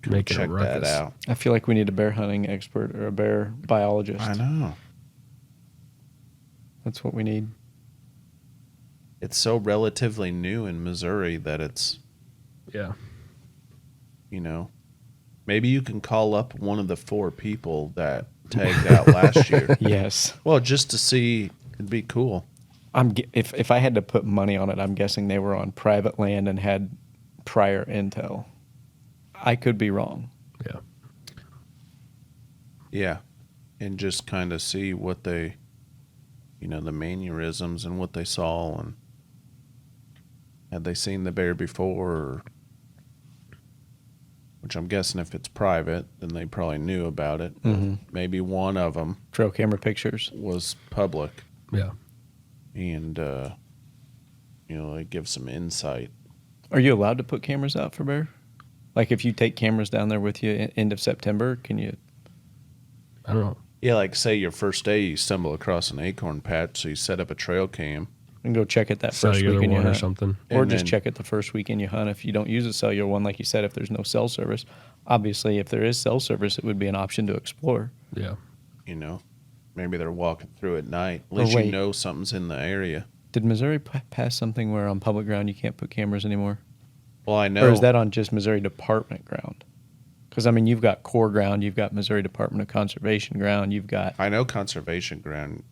Making Check a that ruckus. out. I feel like we need a bear hunting expert or a bear biologist. I know. That's what we need. It's so relatively new in Missouri that it's, Yeah. maybe you can call up one of the 4 people that tagged out last year. Yes. Well, just to see, it'd be cool. If I had to put money on it, I'm guessing they were on private land and had prior intel. I could be wrong. Yeah. Yeah. And just kind of see what they the mannerisms and what they saw, and had they seen the bear before, which I'm guessing if it's private, then they probably knew about it. Mm-hmm. Maybe one of them Trail camera pictures. was public, Yeah. and it gives some insight. Are you allowed to put cameras out for bear? Like if you take cameras down there with you end of September, can you? I don't know. Yeah, like say your first day you stumble across an acorn patch, so you set up a trail cam. And go check it that first Cellular weekend you one or hunt. something. Or And just then- check it the first weekend you hunt. If you don't use a cellular one, like you said, if there's no cell service, obviously if there is cell service, it would be an option to explore. Yeah. Maybe they're walking through at night. At Or least wait. you know something's in the area. Did Missouri pass something where on public ground you can't put cameras anymore? Well, I know. Or is that on just Missouri Department ground? Because, I mean, you've got Corps ground, you've got Missouri Department of Conservation ground, you've got... I know conservation ground,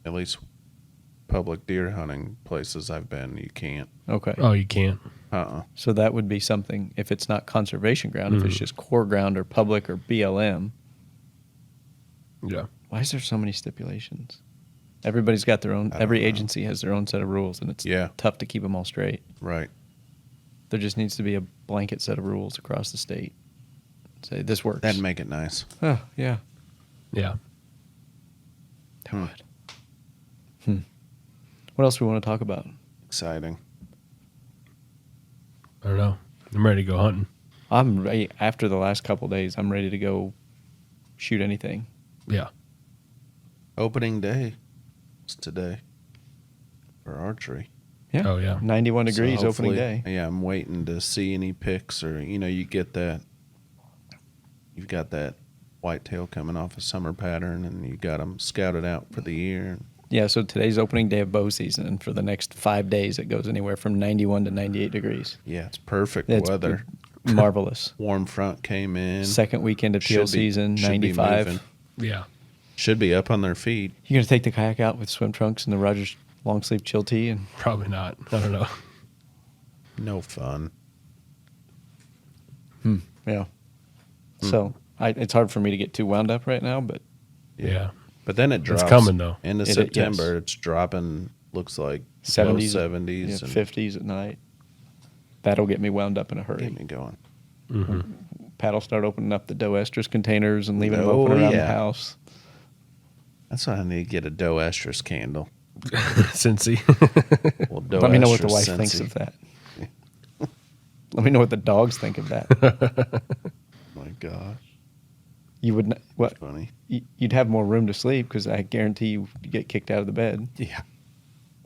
at least public deer hunting places I've been, you can't. Okay. Oh, you can't. So that would be something, if it's not conservation ground, if it's just Corps ground or public or BLM, Yeah. why is there so many stipulations? Everybody's got their own... I don't Every know. agency has their own set of rules, and it's Yeah. tough to keep them all straight. Right. There just needs to be a blanket set of rules across the state. Say, this works. That'd make it nice. Oh, yeah. Yeah. That would. What else we want to talk about? Exciting. I don't know. I'm ready to go hunting. I'm ready. After the last couple days, I'm ready to go shoot anything. Yeah. Opening day is today for archery. Yeah. Oh, yeah. 91 So degrees opening hopefully- day. Yeah, I'm waiting to see any pics or, you get that. You've got that whitetail coming off a summer pattern and you got them scouted out for the year. Yeah, so today's opening day of bow season, and for the next 5 days, it goes anywhere from 91 to 98 degrees. Yeah, it's perfect It's weather. Marvelous. Warm front came in. Second weekend of teal Should be- season, should be 95. moving. Yeah. Should be up on their feet. You're going to take the kayak out with swim trunks and the Rogers long sleeve chill tee, and Probably not. I don't know. No fun. yeah. So it's hard for me to get too wound up right now, but Yeah. But then it drops. coming, though. End of Yes. September, it's dropping, looks like 70s, low 70s. yeah, and 50s at night. That'll get me wound up in a hurry. get me going. Paddle start opening up the doe estrus containers and leaving them Oh, open around the yeah. house. That's why I need to get a doe estrus candle. Cincy. Well, doe Let me know what the estrus wife Scentsy. thinks of that. Let me know what the dogs think of that. My gosh, You would not, what? funny. You'd have more room to sleep because I guarantee you get kicked out of the bed. Yeah.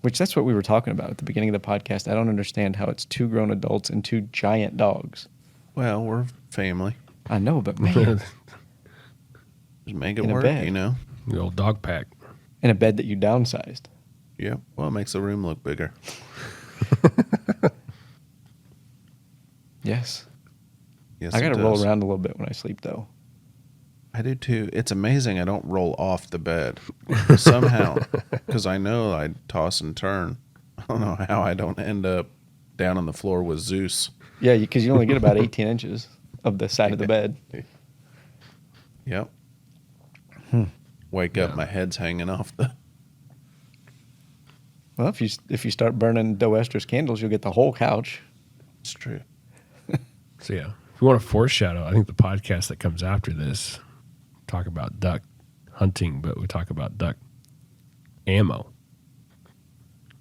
Which that's what we were talking about at the beginning of the podcast. I don't understand how it's 2 grown adults and 2 giant dogs. Well, we're family. I know, but man, Just make it In a work, bed. The old dog pack. in a bed that you downsized. Yep. Well, it makes the room look bigger. Yes. Yes, I got it to roll does. around a little bit when I sleep, though. I do too. It's amazing I don't roll off the bed somehow, because I know I toss and turn. I don't know how I don't end up down on the floor with Zeus. Yeah, because you only get about 18 inches of the side of the bed. Yep. Wake up, my head's hanging off the. Well, if you start burning doe estrus candles, you'll get the whole couch. It's true. So, yeah. If you want to foreshadow, I think the podcast that comes after this talk about duck hunting, but we talk about duck ammo.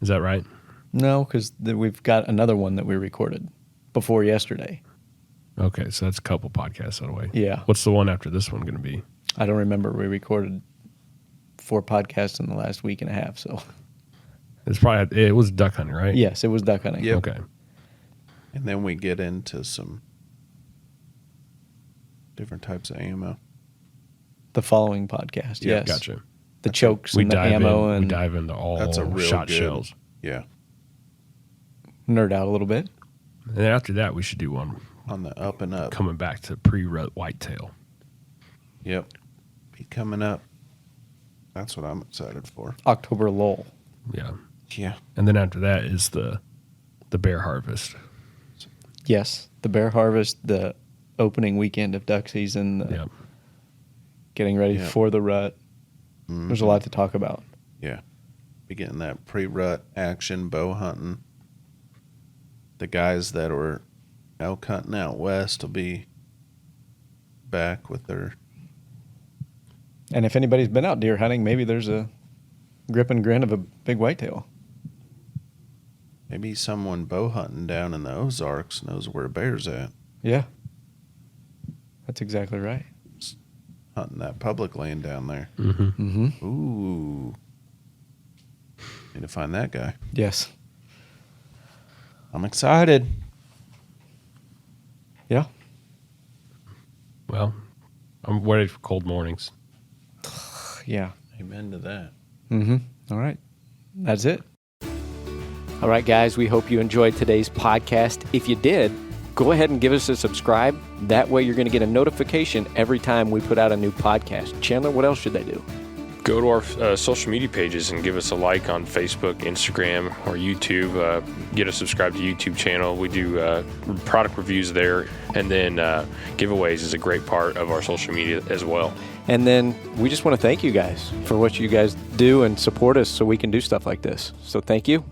Is that right? No, because we've got another one that we recorded before yesterday. Okay, so that's a couple podcasts away. Yeah. What's the one after this one going to be? I don't remember. We recorded 4 podcasts in the last week and a half. So It was duck hunting, right? yes, it was duck hunting. Yep. Okay. And then we get into some different types of ammo. The following podcast. Yeah, yes. Gotcha. The chokes We and the dive ammo in. and We dive into all That's a real shot good- shells. Yeah. nerd out a little bit. And then after that, we should do one On the up and up. coming back to pre-rut whitetail. Yep. Be coming up. That's what I'm excited for. October lull. Yeah. Yeah. And then after that is the bear harvest. Yes, the bear harvest, the opening weekend of duck season, the Yeah. getting ready Yeah. for the rut. There's a lot to talk about. Yeah. be getting that pre-rut action bow hunting. The guys that were elk hunting out west will be back with their... And if anybody's been out deer hunting, maybe there's a grip and grin of a big whitetail. Maybe someone bow hunting down in the Ozarks knows where a bear's at. Yeah. That's exactly right. Hunting that public land down there. Mm-hmm. Ooh. Need to find that guy. Yes. I'm excited. Yeah. Well, I'm ready for cold mornings. Yeah. Amen to that. Mm-hmm. All right. That's it. All right, guys. We hope you enjoyed today's podcast. If you did, go ahead and give us a subscribe. That way you're going to get a notification every time we put out a new podcast. Chandler, what else should they do? Go to our social media pages and give us a like on Facebook, Instagram, or YouTube. Get us subscribed to YouTube channel. We do product reviews there. And then giveaways is a great part of our social media as well. And then we just want to thank you guys for what you guys do and support us so we can do stuff like this. So thank you.